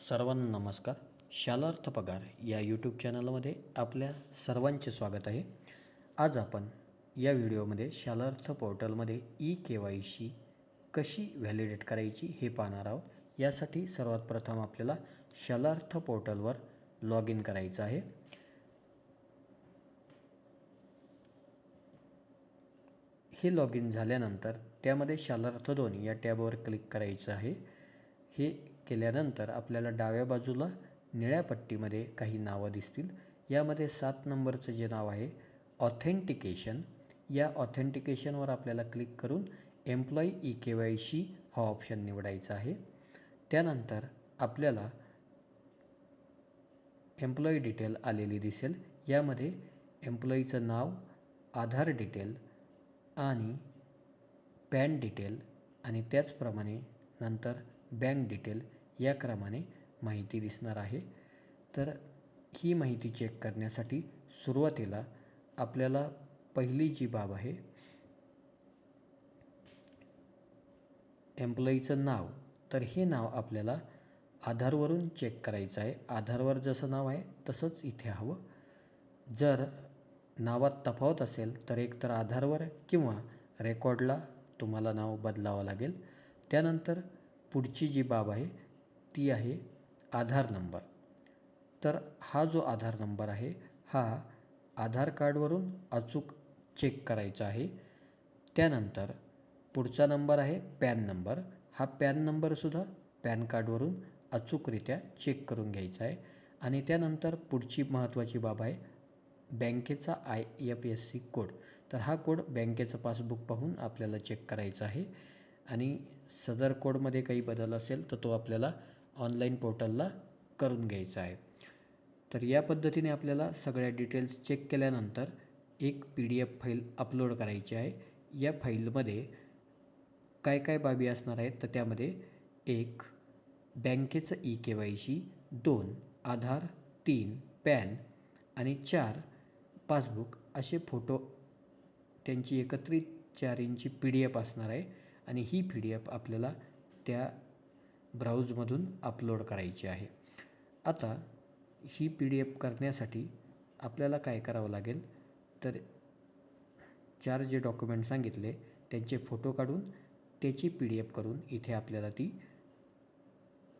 सर्वांना नमस्कार. शालार्थ पगार या यूट्यूब चॅनलमध्ये आपल्या सर्वांचे स्वागत आहे. आज आपण या व्हिडिओमध्ये शालार्थ पोर्टलमध्ये ई-KYC कशी व्हॅलिडेट करायची हे पाहणार आहोत. यासाठी सर्वात प्रथम आपल्याला शालार्थ पोर्टलवर लॉग इन करायचं आहे. हे लॉग इन झाल्यानंतर त्यामध्ये शालार्थ 2 या टॅबवर क्लिक करायचं आहे. हे केल्यानंतर आपल्याला डाव्या बाजूला निळ्या पट्टीमध्ये काही नावं दिसतील. यामध्ये 7 नंबरचं जे नाव आहे ऑथेंटिकेशन, या ऑथेंटिकेशनवर आपल्याला क्लिक करून एम्प्लॉई ई-KYC हा ऑप्शन निवडायचा आहे. त्यानंतर आपल्याला एम्प्लॉई डिटेल आलेली दिसेल. यामध्ये एम्प्लॉईचं नाव, आधार डिटेल आणि पॅन डिटेल आणि त्याचप्रमाणे नंतर बँक डिटेल या क्रमाने माहिती दिसणार आहे. तर ही माहिती चेक करण्यासाठी सुरुवातीला आपल्याला पहिली जी बाब आहे एम्प्लॉईचं नाव, तर हे नाव आपल्याला आधारवरून चेक करायचं आहे. आधारवर जसं नाव आहे तसंच इथे हवं. जर नावात तफावत असेल तर एकतर आधारवर किंवा रेकॉर्डला तुम्हाला नाव बदलावं लागेल. त्यानंतर पुढची जी बाब आहे ती आहे आधार नंबर. तर हा जो आधार नंबर आहे हा आधार कार्डवरून अचूक चेक करायचा आहे. त्यानंतर पुढचा नंबर आहे पॅन नंबर. हा पॅन नंबरसुद्धा पॅन कार्डवरून अचूकरित्या चेक करून घ्यायचा आहे. आणि त्यानंतर पुढची महत्त्वाची बाब आहे बँकेचा IFSC कोड. तर हा कोड बँकेचं पासबुक पाहून आपल्याला चेक करायचा आहे आणि सदर कोडमध्ये काही बदल असेल तर तो आपल्याला ऑनलाईन पोर्टलला करून घ्यायचा आहे. तर या पद्धतीने आपल्याला सगळ्या डिटेल्स चेक केल्यानंतर एक PDF फाईल अपलोड करायची आहे. या फाईलमध्ये काय काय बाबी असणार आहेत तर त्यामध्ये 1 बँकेचं ई-KYC, 2 आधार, 3 पॅन आणि 4 पासबुक असे फोटो, त्यांची एकत्रित 4 इंची PDF असणार आहे. आणि ही PDF आपल्याला त्या ब्राउजमधून अपलोड करायची आहे. आता ही PDF करण्यासाठी आपल्याला काय करावं लागेल तर 4 जे डॉक्युमेंट सांगितले त्यांचे फोटो काढून त्याची PDF करून इथे आपल्याला ती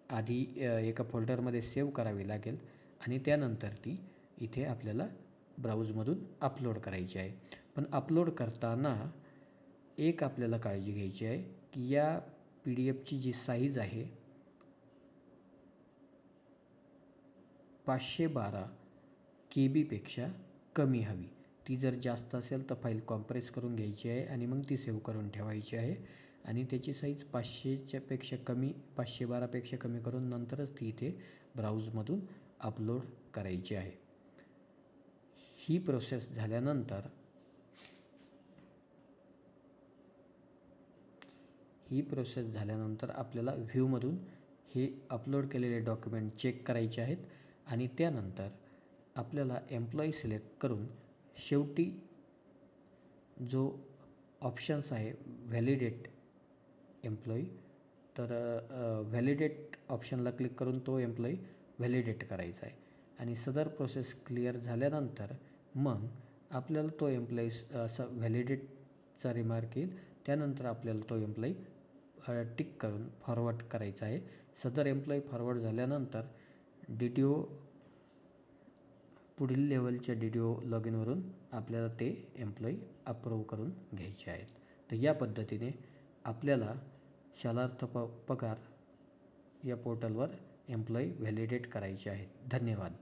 आधी एका फोल्डरमध्ये सेव्ह करावी लागेल आणि त्यानंतर ती इथे आपल्याला ब्राउजमधून अपलोड करायची आहे. पण अपलोड करताना एक आपल्याला काळजी घ्यायची आहे की या PDFची जी साईज आहे 512 KB कमी हवी. ती जर जास्त असेल तर फाईल कॉम्प्रेस करून घ्यायची आहे आणि मग ती सेव्ह करून ठेवायची आहे. आणि त्याची साईज 500 कमी, 512 कमी करून नंतरच ती इथे ब्राउजमधून अपलोड करायची आहे. ही प्रोसेस झाल्यानंतर आपल्याला व्ह्यूमधून हे अपलोड केलेले डॉक्युमेंट चेक करायचे आहेत. आणि त्यानंतर आपल्याला एम्प्लॉई सिलेक्ट करून शेवटी जो ऑप्शन्स आहे व्हॅलिडेट एम्प्लॉई, तर व्हॅलिडेट ऑप्शनला क्लिक करून तो एम्प्लॉई व्हॅलिडेट करायचा आहे. आणि सदर प्रोसेस क्लिअर झाल्यानंतर मग आपल्याला तो एम्प्लॉई असं व्हॅलिडेटचा रिमार्क येईल. त्यानंतर आपल्याला तो एम्प्लॉई टिक करून फॉरवर्ड करायचा आहे. सदर एम्प्लॉई फॉरवर्ड झाल्यानंतर DTO पुढील लेवलच्या DTO लॉग इनवरून आपल्याला ते एम्प्लॉई अप्रूव्ह करून घ्यायचे आहेत. तर या पद्धतीने आपल्याला शालार्थ पगार या पोर्टलवर एम्प्लॉई व्हॅलिडेट करायचे आहेत. धन्यवाद.